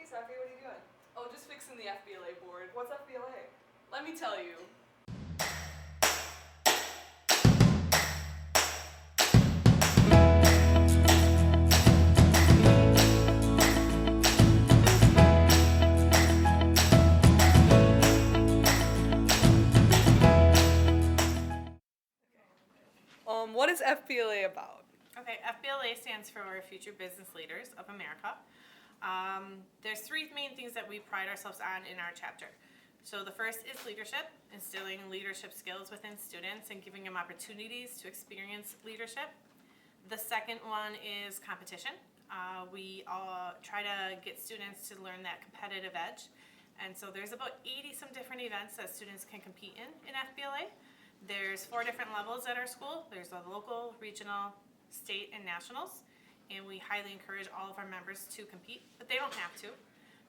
Sophie, what are you doing? Oh, just fixing the FBLA board. What's FBLA? Let me tell you. What is FBLA about? Okay, FBLA stands for Future Business Leaders of America. There's three main things that we pride ourselves on in our chapter. So the first is leadership, instilling leadership skills within students and giving them opportunities to experience leadership. The second one is competition. We try to get students to learn that competitive edge. And so there's about 80 some different events that students can compete in FBLA. There's 4 different levels at our school. There's a local, regional, state, and nationals. And we highly encourage all of our members to compete, but they don't have to.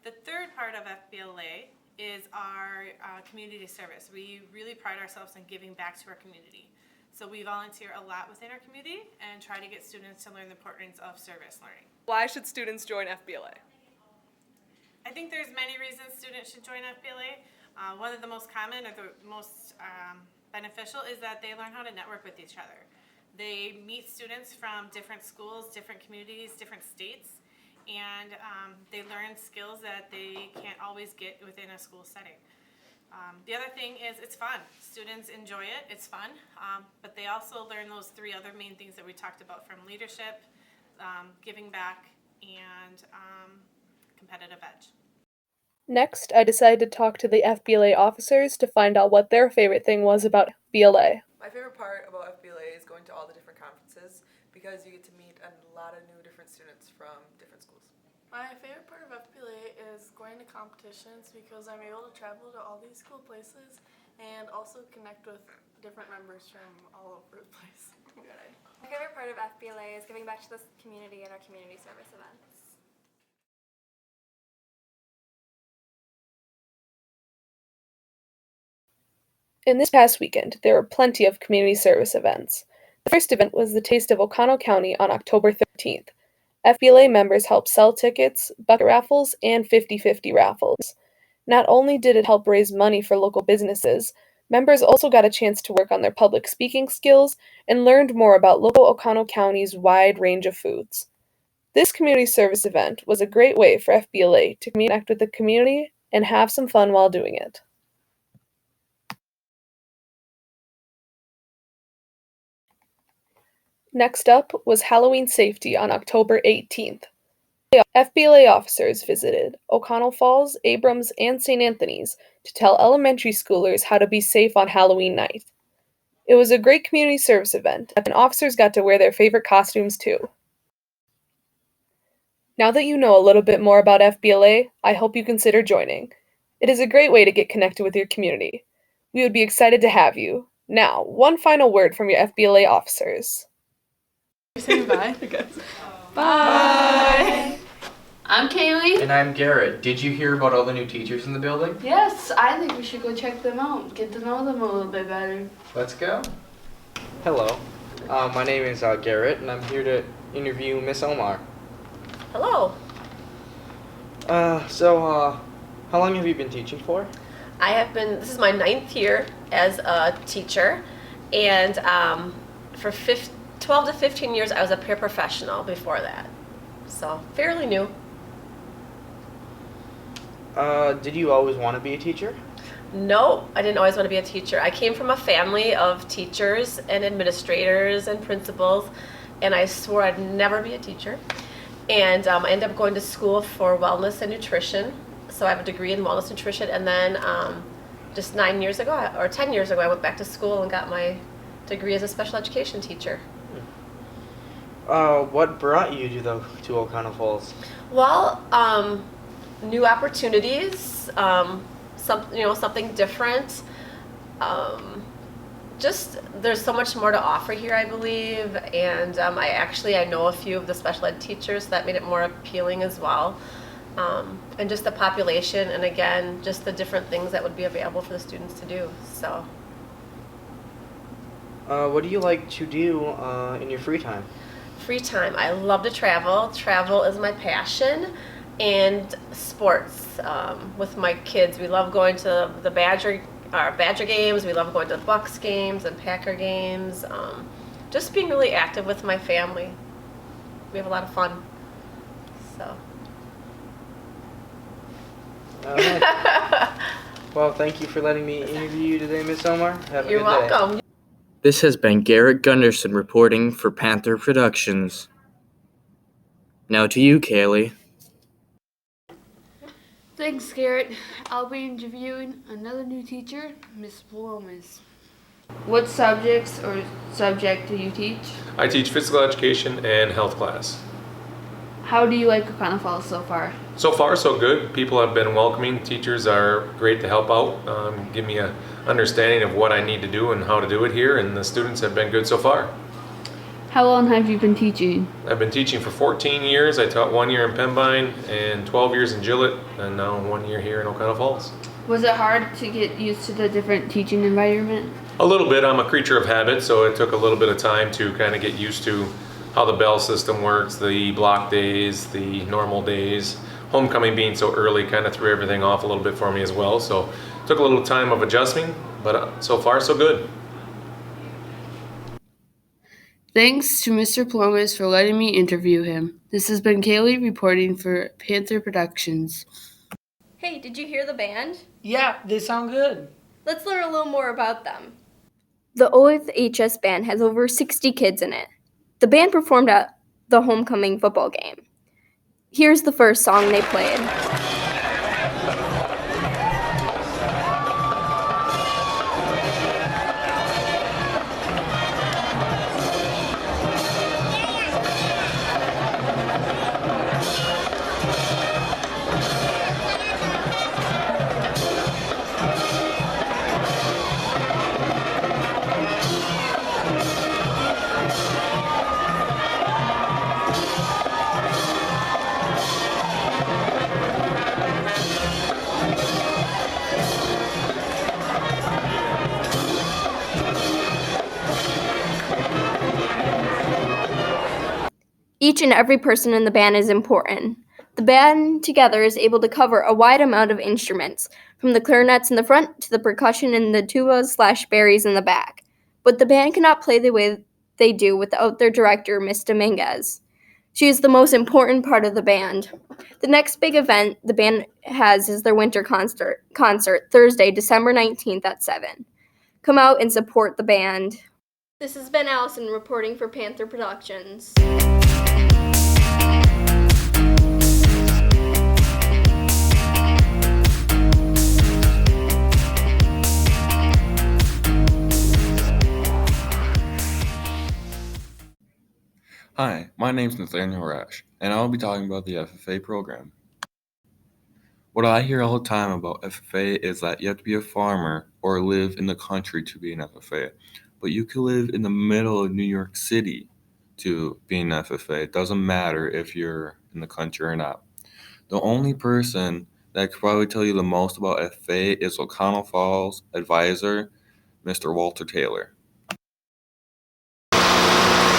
The third part of FBLA is our community service. We really pride ourselves in giving back to our community. So we volunteer a lot within our community and try to get students to learn the importance of service learning. Why should students join FBLA? I think there's many reasons students should join FBLA. One of the most common or the most beneficial is that they learn how to network with each other. They meet students from different schools, different communities, different states, and they learn skills that they can't always get within a school setting. The other thing is it's fun. Students enjoy it, it's fun, but they also learn those 3 other main things that we talked about, from leadership, giving back, and competitive edge. Next, I decided to talk to the FBLA officers to find out what their favorite thing was about FBLA. My favorite part about FBLA is going to all the different conferences because you get to meet a lot of new different students from different schools. My favorite part of FBLA is going to competitions because I'm able to travel to all these cool places and also connect with different members from all over the place. My favorite part of FBLA is giving back to the community and our community service events. In this past weekend, there were plenty of community service events. The first event was the Taste of Oconto County on October 13th. FBLA members helped sell tickets, bucket raffles, and 50-50 raffles. Not only did it help raise money for local businesses, members also got a chance to work on their public speaking skills and learned more about local Oconto County's wide range of foods. This community service event was a great way for FBLA to connect with the community and have some fun while doing it. Next up was Halloween safety on October 18th. FBLA officers visited Oconto Falls, Abrams, and St. Anthony's to tell elementary schoolers how to be safe on Halloween night. It was a great community service event, and officers got to wear their favorite costumes too. Now that you know a little bit more about FBLA, I hope you consider joining. It is a great way to get connected with your community. We would be excited to have you. Now, one final word from your FBLA officers. Say bye. Bye! I'm Kaylee. And I'm Garrett. Did you hear about all the new teachers in the building? Yes, I think we should go check them out, get to know them a little bit better. Let's go. Hello. My name is Garrett, and I'm here to interview Miss Omar. Hello. So, how long have you been teaching for? This is my 9th year as a teacher, and for 12 to 15 years I was a paraprofessional before that, so fairly new. Did you always want to be a teacher? No, I didn't always want to be a teacher. I came from a family of teachers and administrators and principals, and I swore I'd never be a teacher. And I ended up going to school for wellness and nutrition, so I have a degree in wellness nutrition, and then just 9 years ago, or 10 years ago, I went back to school and got my degree as a special education teacher. What brought you to Oconto Falls? Well, new opportunities, something different. Just there's so much more to offer here, I believe, and I know a few of the special ed teachers, so that made it more appealing as well. And just the population, and again, just the different things that would be available for the students to do. So. What do you like to do in your free time? Free time. I love to travel. Travel is my passion. and sports with my kids. We love going to the Badger games. We love going to Bucks games and Packer games. Just being really active with my family. We have a lot of fun. So. All right. Well, thank you for letting me interview you today, Miss Omar. Have a You're good day. welcome. This has been Garrett Gunderson reporting for Panther Productions. Now to you, Kaylee. Thanks, Garrett. I'll be interviewing another new teacher, Miss Palomas. What subjects or subject do you teach? I teach physical education and health class. How do you like Oconto Falls so far? So far, so good. People have been welcoming. Teachers are great to help out, give me an understanding of what I need to do and how to do it here, and the students have been good so far. How long have you been teaching? I've been teaching for 14 years. I taught 1 year in Pembine and 12 years in Gillett, and now 1 year here in Oconto Falls. Was it hard to get used to the different teaching environment? A little bit. I'm a creature of habit, so it took a little bit of time to kind of get used to how the bell system works, the block days, the normal days. Homecoming being so early kind of threw everything off a little bit for me as well, so it took a little time of adjusting, but so far so good. Thanks to Mr. Palomas for letting me interview him. This has been Kaylee reporting for Panther Productions. Hey, did you hear the band? Yeah, they sound good. Let's learn a little more about them. The OFHS band has over 60 kids in it. The band performed at the homecoming football game. Here's the first song they played. Each and every person in the band is important. The band together is able to cover a wide amount of instruments, from the clarinets in the front to the percussion and the tubas/berries in the back. But the band cannot play the way they do without their director, Miss Dominguez. She is the most important part of the band. The next big event the band has is their winter concert Thursday, December 19th at 7. Come out and support the band. This has been Allison reporting for Panther Productions. Hi, my name's Nathaniel Rash, and I'll be talking about the FFA program. What I hear all the time about FFA is that you have to be a farmer or live in the country to be an FFA, but you can live in the middle of New York City to be an FFA. It doesn't matter if you're in the country or not. The only person that could probably tell you the most about FFA is Oconto Falls advisor, Mr. Walter Taylor.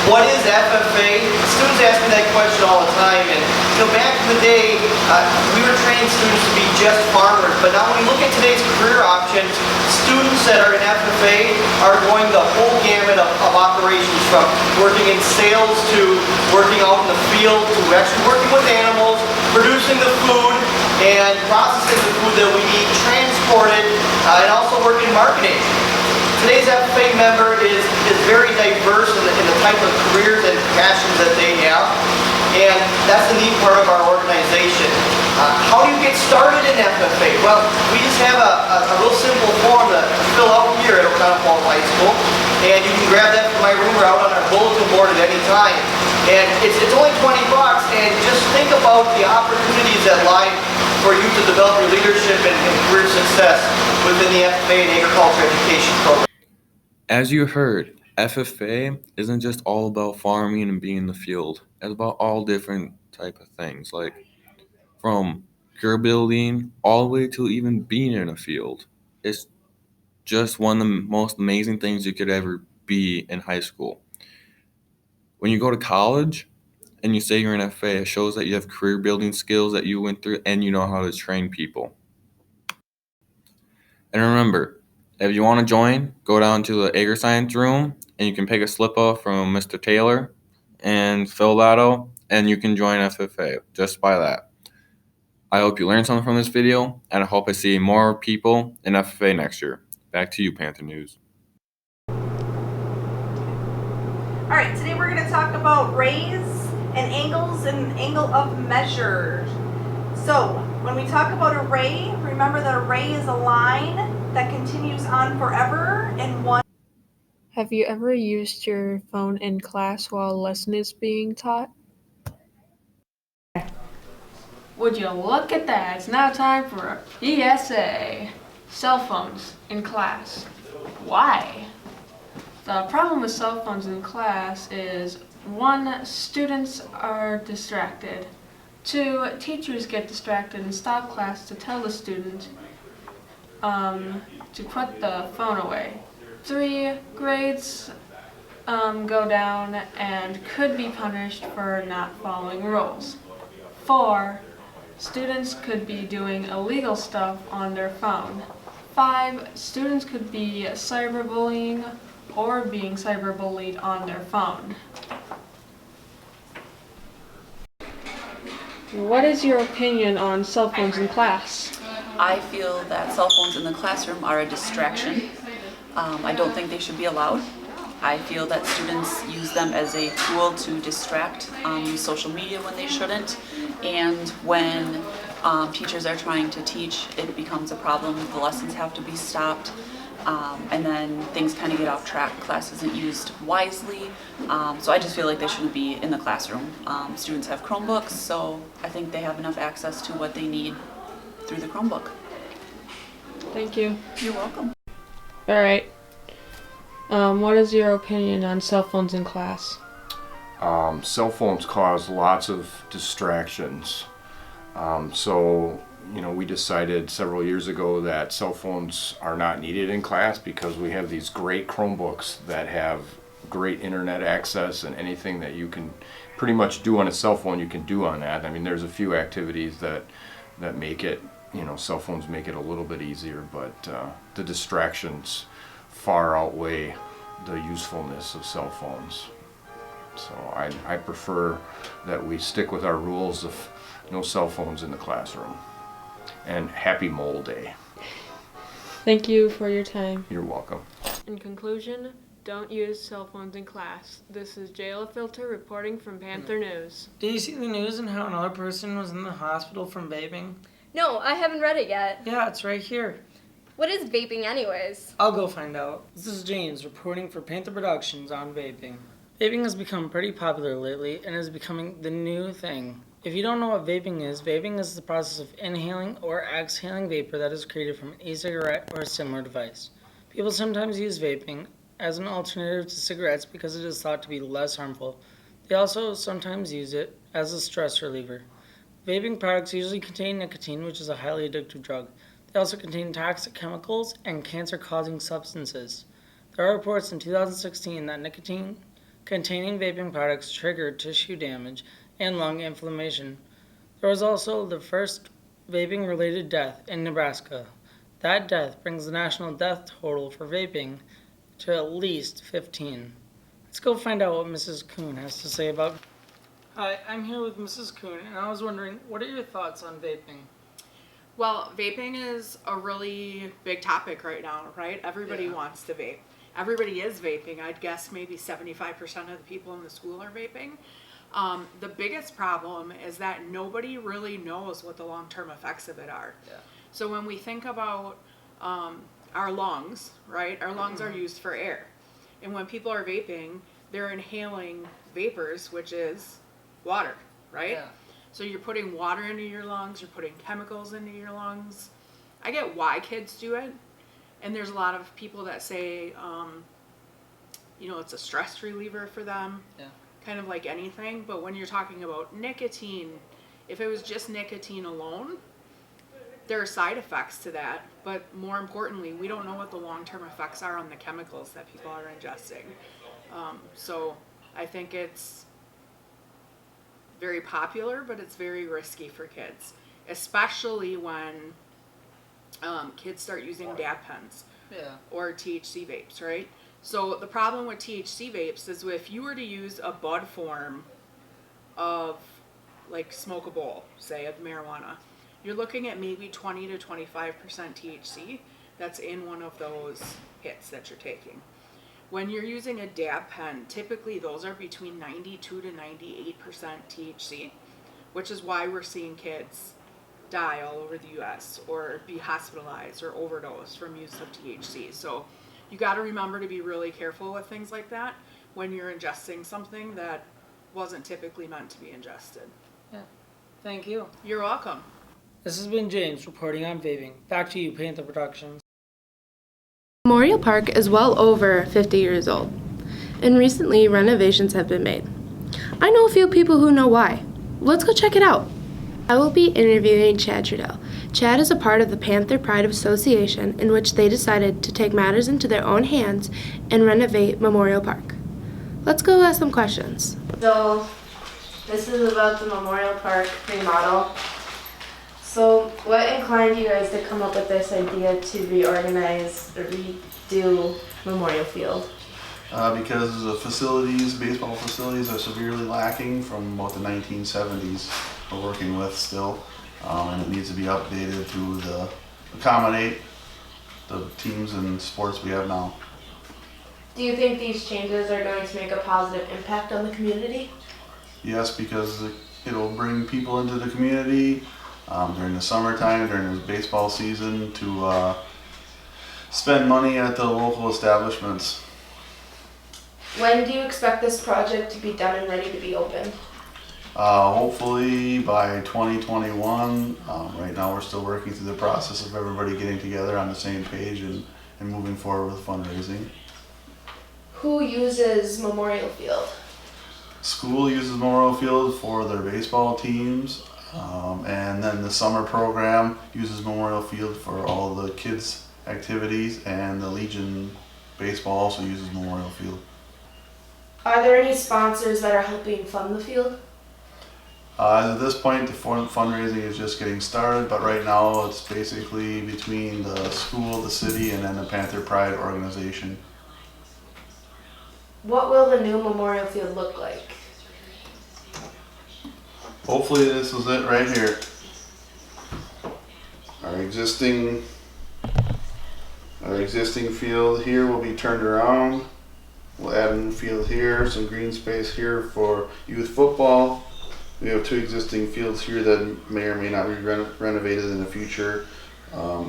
What is FFA? Students ask me that question all the time, and back in the day, we were training students to be just farmers, but now when we look at today's career options, students that are in FFA are going the whole gamut of operations, from working in sales to working out in the field to actually working with animals, producing the food and processing the food that we eat, transport it, and also work in marketing. Today's FFA member is very diverse in the type of careers and passions that they have, and that's the neat part of our organization. How do you get started in FFA? Well, we just have a real simple form to fill out here at Oconto Falls High School, and you can grab that from my room or out on our bulletin board at any time. And it's only $20, and just think about the opportunities that lie for you to develop your leadership and career success within the FFA and agriculture education program. As you heard, FFA isn't just all about farming and being in the field. It's about all different type of things, like from career building all the way to even being in a field. It's just one of the most amazing things you could ever be in high school. When you go to college, and you say you're an FA, it shows that you have career building skills that you went through and you know how to train people. And remember, if you want to join, go down to the Agri Science room and you can pick a slip off from Mr. Taylor and fill that out, and you can join FFA just by that. I hope you learned something from this video, and I hope I see more people in FFA next year. Back to you, Panther News. All right, today we're going to talk about rays and angles and angle of measure. So when we talk about a ray, remember that a ray is a line that continues on forever in one. Have you ever used your phone in class while a lesson is being taught? Would you look at that? It's now time for ESA. Cell phones in class. Why? The problem with cell phones in class is 1, students are distracted. 2, teachers get distracted and stop class to tell the student to put the phone away. 3, grades go down and could be punished for not following rules. 4, students could be doing illegal stuff on their phone. 5, students could be cyberbullying or being cyberbullied on their phone. What is your opinion on cell phones in class? I feel that cell phones in the classroom are a distraction. I don't think they should be allowed. I feel that students use them as a tool to distract, use social media when they shouldn't, and when teachers are trying to teach, it becomes a problem. The lessons have to be stopped, and then things kind of get off track. Class isn't used wisely, so I just feel like they shouldn't be in the classroom. Students have Chromebooks, so I think they have enough access to what they need through the Chromebook. Thank you. You're welcome. All right. What is your opinion on cell phones in class? Cell phones cause lots of distractions. So, we decided several years ago that cell phones are not needed in class because we have these great Chromebooks that have great internet access, and anything that you can pretty much do on a cell phone, you can do on that. I mean, there's a few activities that make it, cell phones make it a little bit easier, but the distractions far outweigh the usefulness of cell phones. So I prefer that we stick with our rules of no cell phones in the classroom. And happy Mole Day. Thank you for your time. You're welcome. In conclusion, don't use cell phones in class. This is Jayla Filter reporting from Panther News. Did you see the news and how another person was in the hospital from vaping? No, I haven't read it yet. Yeah, it's right here. What is vaping anyways? I'll go find out. This is James reporting for Panther Productions on vaping. Vaping has become pretty popular lately and is becoming the new thing. If you don't know what vaping is the process of inhaling or exhaling vapor that is created from an e-cigarette or a similar device. People sometimes use vaping as an alternative to cigarettes because it is thought to be less harmful. They also sometimes use it as a stress reliever. Vaping products usually contain nicotine, which is a highly addictive drug. They also contain toxic chemicals and cancer-causing substances. There are reports in 2016 that nicotine-containing vaping products triggered tissue damage and lung inflammation. There was also the first vaping-related death in Nebraska. That death brings the national death total for vaping to at least 15. Let's go find out what Mrs. Kuhn has to say about. Hi, I'm here with Mrs. Kuhn, and I was wondering, what are your thoughts on vaping? Well, vaping is a really big topic right now, right? Everybody wants to vape. Everybody is vaping. I'd guess maybe 75% of the people in the school are vaping. The biggest problem is that nobody really knows what the long-term effects of it are. Yeah. So when we think about our lungs, right? Our lungs are used for air. And when people are vaping, they're inhaling vapors, which is water, right? Yeah. So you're putting water into your lungs, you're putting chemicals into your lungs. I get why kids do it. And there's a lot of people that say, it's a stress reliever for them. Yeah. Kind of like anything. But when you're talking about nicotine, if it was just nicotine alone, there are side effects to that. But more importantly, we don't know what the long-term effects are on the chemicals that people are ingesting. So I think it's very popular, but it's very risky for kids, especially when kids start using dab pens or THC vapes, right? So the problem with THC vapes is if you were to use a bud form of, like, smoke a bowl, say, of marijuana, you're looking at maybe 20 to 25% THC that's in one of those hits that you're taking. When you're using a dab pen, typically those are between 92 to 98% THC, which is why we're seeing kids die all over the US or be hospitalized or overdose from use of THC. So you got to remember to be really careful with things like that when you're ingesting something that wasn't typically meant to be ingested. Yeah. Thank you. You're welcome. This has been James reporting on vaping. Back to you, Panther Productions. Memorial Park is well over 50 years old, and recently renovations have been made. I know a few people who know why. Let's go check it out. I will be interviewing Chad Trudell. Chad is a part of the Panther Pride Association, in which they decided to take matters into their own hands and renovate Memorial Park. Let's go ask some questions. So, this is about the Memorial Park remodel. So, what inclined you guys to come up with this idea to reorganize or redo Memorial Field? Because the facilities, baseball facilities, are severely lacking from about the 1970s we're working with still, and it needs to be updated to accommodate the teams and sports we have now. Do you think these changes are going to make a positive impact on the community? Yes, because it'll bring people into the community during the summertime, during the baseball season, to spend money at the local establishments. When do you expect this project to be done and ready to be open? Hopefully by 2021. Right now we're still working through the process of everybody getting together on the same page and moving forward with fundraising. Who uses Memorial Field? School uses Memorial Field for their baseball teams, and then the summer program uses Memorial Field for all the kids' activities, and the Legion baseball also uses Memorial Field. Are there any sponsors that are helping fund the field? At this point, the fundraising is just getting started, but right now it's basically between the school, the city, and then the Panther Pride organization. What will the new Memorial Field look like? Hopefully this is it right here. Our existing field here will be turned around. We'll add a new field here, some green space here for youth football. We have two existing fields here that may or may not be renovated in the future.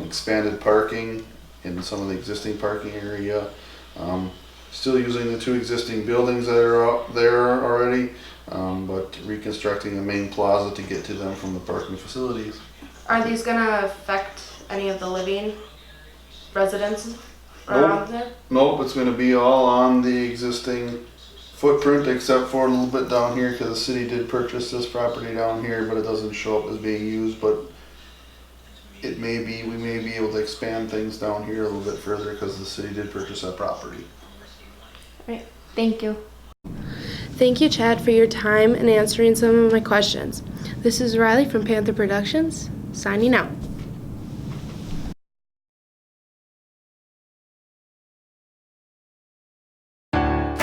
Expanded parking in some of the existing parking area. Still using the two existing buildings that are out there already, but reconstructing the main plaza to get to them from the parking facilities. Are these going to affect any of the living residents around there? Nope, it's going to be all on the existing footprint except for a little bit down here because the city did purchase this property down here, but it doesn't show up as being used. But we may be able to expand things down here a little bit further because the city did purchase that property. Right. Thank you. Thank you, Chad, for your time and answering some of my questions. This is Riley from Panther Productions, signing out.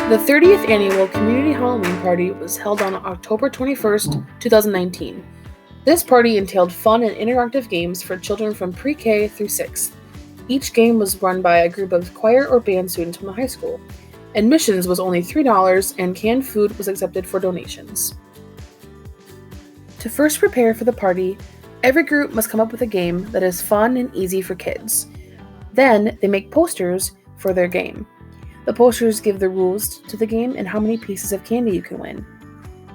The 30th annual Community Halloween Party was held on October 21st, 2019. This party entailed fun and interactive games for children from pre-K through 6th. Each game was run by a group of choir or band students from the high school. Admissions was only $3 and canned food was accepted for donations. To first prepare for the party, every group must come up with a game that is fun and easy for kids. Then they make posters for their game. The posters give the rules to the game and how many pieces of candy you can win.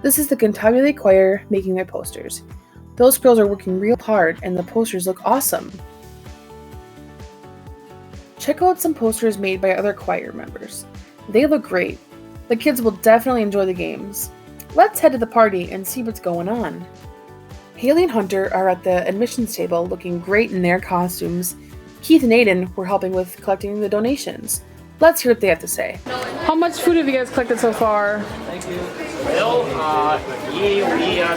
This is the Cantabile Choir making their posters. Those girls are working real hard and the posters look awesome. Check out some posters made by other choir members. They look great. The kids will definitely enjoy the games. Let's head to the party and see what's going on. Haley and Hunter are at the admissions table looking great in their costumes. Keith and Aiden were helping with collecting the donations. Let's hear what they have to say. How much food have you guys collected so far? Thank you. Well, we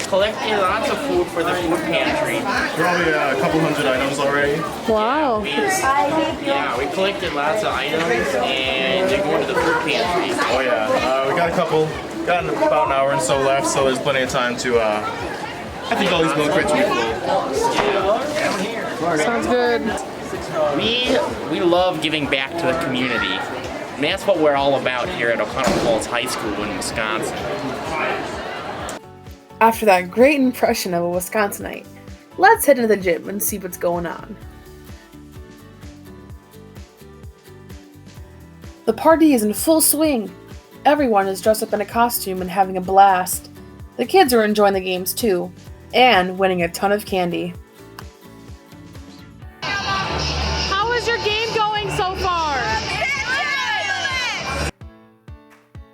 collected lots of food for the food pantry. Probably a couple hundred items already. Wow. Yeah, we collected lots of items and they're going to the food pantry. Oh yeah, we got about an hour and so left, so there's plenty of time to, I think all these milk crates will be full. Sounds good. We love giving back to the community. And that's what we're all about here at Oconto Falls High School in Wisconsin. After that great impression of a Wisconsinite, let's head into the gym and see what's going on. The party is in full swing. Everyone is dressed up in a costume and having a blast. The kids are enjoying the games too, and winning a ton of candy. How is your game going so far?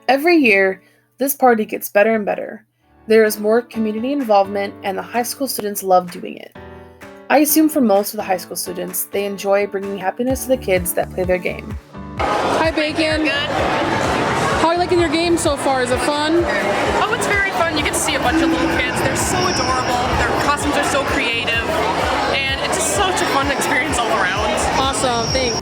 Every year, this party gets better and better. There is more community involvement, and the high school students love doing it. I assume for most of the high school students, they enjoy bringing happiness to the kids that play their game. Hi, Bacon. How are you liking your game so far? Is it fun? Oh, it's very fun. You get to see a bunch of little kids. They're so adorable. Their costumes are so creative. And it's just such a fun experience all around. Awesome. Thanks.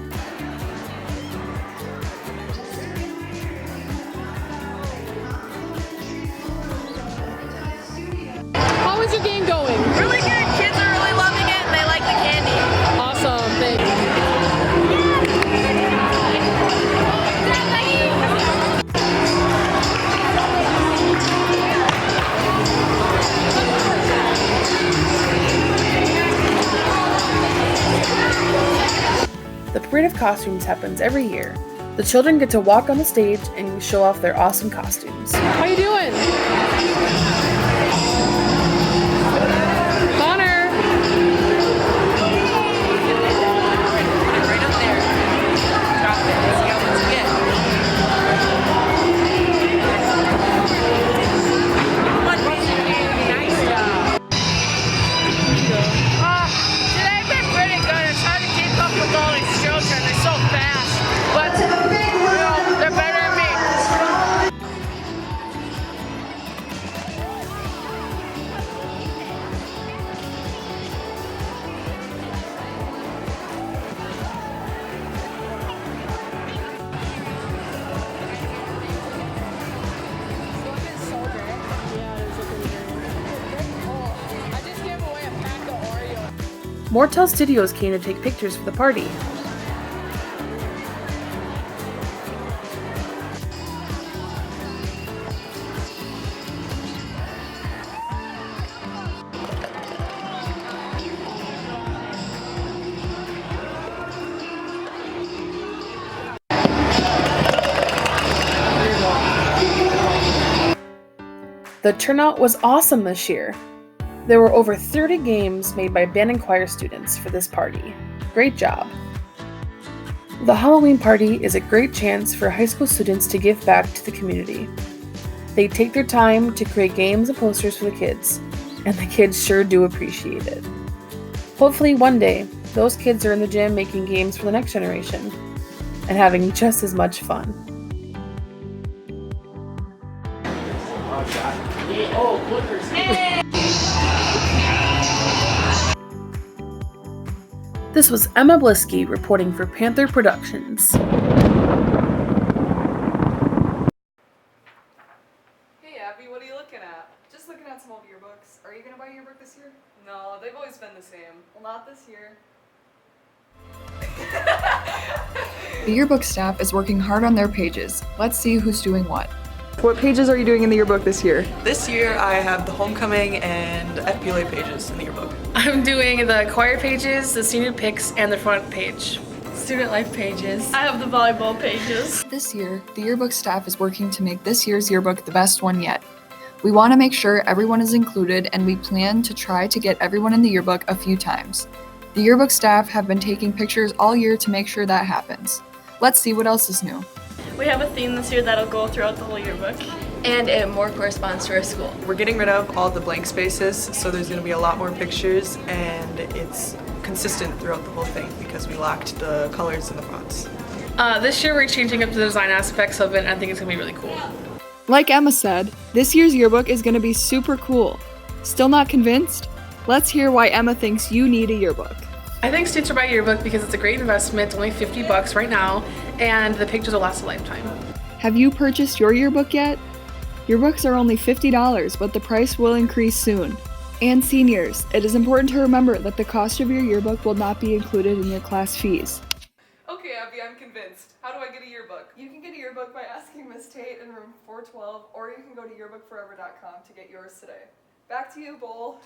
How is your game going? Really good. Kids are really loving it and they like the candy. Awesome. Thanks. The parade of costumes happens every year. The children get to walk on the stage and show off their awesome costumes. How you doing? Connor! Right up there. Drop it. See how much you get. Nice job. Today I've been pretty good. It's hard to keep up with all these children. They're so fast. But, they're better than me. Mortel Studios came to take pictures for the party. The turnout was awesome this year. There were over 30 games made by band and choir students for this party. Great job. The Halloween party is a great chance for high school students to give back to the community. They take their time to create games and posters for the kids, and the kids sure do appreciate it. Hopefully one day, those kids are in the gym making games for the next generation and having just as much fun. This was Emma Blisky reporting for Panther Productions. Hey Abby, what are you looking at? Just looking at some old yearbooks. Are you gonna buy a yearbook this year? No, they've always been the same. Well, not this year. The yearbook staff is working hard on their pages. Let's see who's doing what. What pages are you doing in the yearbook this year? This year I have the homecoming and FBLA pages in the yearbook. I'm doing the choir pages, the senior pics, and the front page. Student life pages. I have the volleyball pages. This year, the yearbook staff is working to make this year's yearbook the best one yet. We want to make sure everyone is included, and we plan to try to get everyone in the yearbook a few times. The yearbook staff have been taking pictures all year to make sure that happens. Let's see what else is new. We have a theme this year that'll go throughout the whole yearbook. And it more corresponds to our school. We're getting rid of all the blank spaces, so there's going to be a lot more pictures, and it's consistent throughout the whole thing because we locked the colors in the fonts. This year we're changing up the design aspects of it, and I think it's going to be really cool. Like Emma said, the This year's yearbook is going to be super cool. Still not convinced? Let's hear why Emma thinks you need a yearbook. I think students should buy a yearbook because it's a great investment. It's only $50 right now, and the pictures will last a lifetime. Have you purchased your yearbook yet? Yearbooks are only $50, but the price will increase soon. And seniors, it is important to remember that the cost of your yearbook will not be included in your class fees. Okay, Abby, I'm convinced. How do I get a yearbook? You can get a yearbook by asking Miss Tate in room 412, or you can go to yearbookforever.com to get yours today. Back to you, Bowl.